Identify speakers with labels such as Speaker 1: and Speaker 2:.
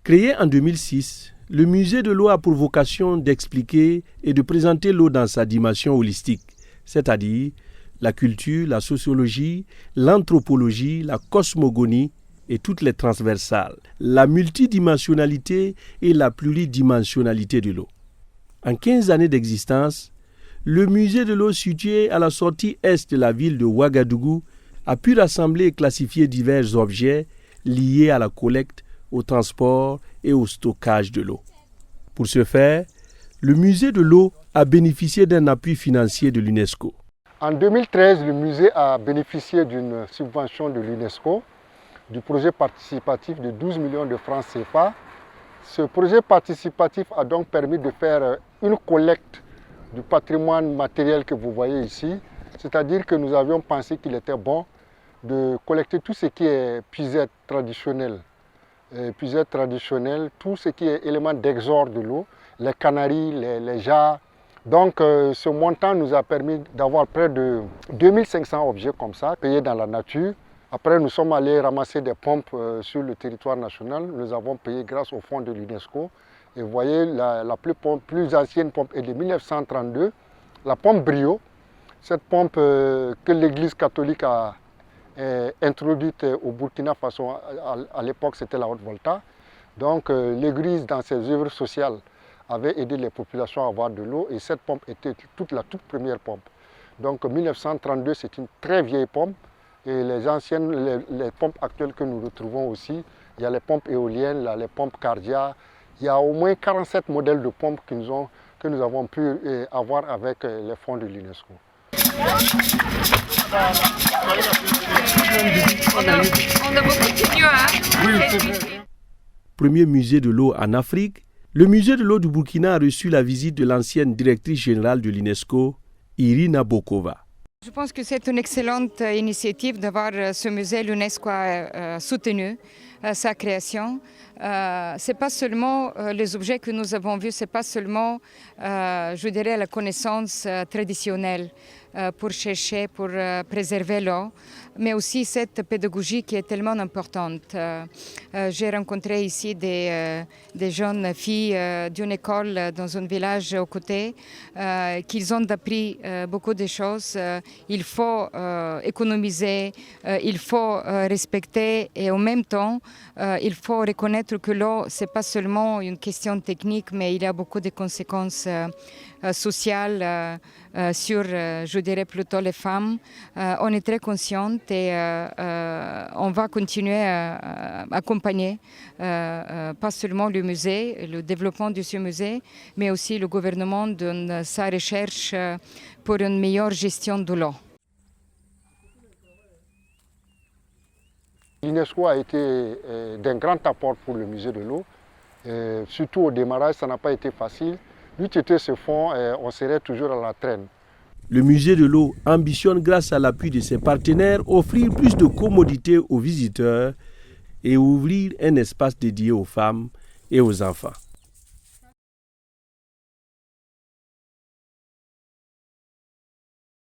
Speaker 1: Créé en 2006, le musée de l'eau a pour vocation d'expliquer et de présenter l'eau dans sa dimension holistique, c'est-à-dire la culture, la sociologie, l'anthropologie, la cosmogonie et toutes les transversales, la multidimensionnalité et la pluridimensionnalité de l'eau. En 15 années d'existence, le musée de l'eau situé à la sortie est de la ville de Ouagadougou a pu rassembler et classifier divers objets liés à la collecte, au transport et au stockage de l'eau. Pour ce faire, le musée de l'eau a bénéficié d'un appui financier de l'UNESCO.
Speaker 2: En 2013, le musée a bénéficié d'une subvention de l'UNESCO, du projet participatif de 12 millions de francs CFA. Ce projet participatif a donc permis de faire une collecte du patrimoine matériel que vous voyez ici. C'est-à-dire que nous avions pensé qu'il était bon de collecter tout ce qui est puisette traditionnelle. Tout ce qui est élément d'exorde de l'eau, les canaries, les jarres. Donc ce montant nous a permis d'avoir près de 2500 objets comme ça, payés dans la nature. Après, nous sommes allés ramasser des pompes sur le territoire national. Nous avons payé grâce au fonds de l'UNESCO. Et vous voyez, la plus ancienne pompe est de 1932, la pompe Brio. Cette pompe que l'Église catholique a introduite au Burkina Faso, à l'époque c'était la Haute-Volta. Donc l'Église, dans ses œuvres sociales, avait aidé les populations à avoir de l'eau et cette pompe était la toute première pompe. Donc 1932, c'est une très vieille pompe. Et les pompes actuelles que nous retrouvons aussi, il y a les pompes éoliennes, les pompes Cardia. Il y a au moins 47 modèles de pompes que nous avons pu avoir avec les fonds de l'UNESCO.
Speaker 3: On a beaucoup de mieux, hein?
Speaker 1: Premier musée de l'eau en Afrique, le musée de l'eau du Burkina a reçu la visite de l'ancienne directrice générale de l'UNESCO, Irina Bokova.
Speaker 4: Je pense que c'est une excellente initiative d'avoir ce musée. L'UNESCO a soutenu sa création. Ce n'est pas seulement les objets que nous avons vus, ce n'est pas seulement, je dirais, la connaissance traditionnelle pour chercher, pour préserver l'eau, mais aussi cette pédagogie qui est tellement importante. J'ai rencontré ici des jeunes filles d'une école dans un village aux côtés qui ont appris beaucoup de choses. Il faut économiser, il faut respecter et en même temps, il faut reconnaître que l'eau, ce n'est pas seulement une question technique, mais il y a beaucoup de conséquences sociales sur, je dirais plutôt les femmes. On est très consciente et on va continuer à accompagner pas seulement le musée, le développement de ce musée, mais aussi le gouvernement dans sa recherche pour une meilleure gestion de l'eau.
Speaker 2: L'UNESCO a été d'un grand apport pour le musée de l'eau. Surtout au démarrage, ça n'a pas été facile. Vu que ce fonds, on serait toujours à la traîne.
Speaker 1: Le musée de l'eau ambitionne, grâce à l'appui de ses partenaires, offrir plus de commodités aux visiteurs et ouvrir un espace dédié aux femmes et aux enfants.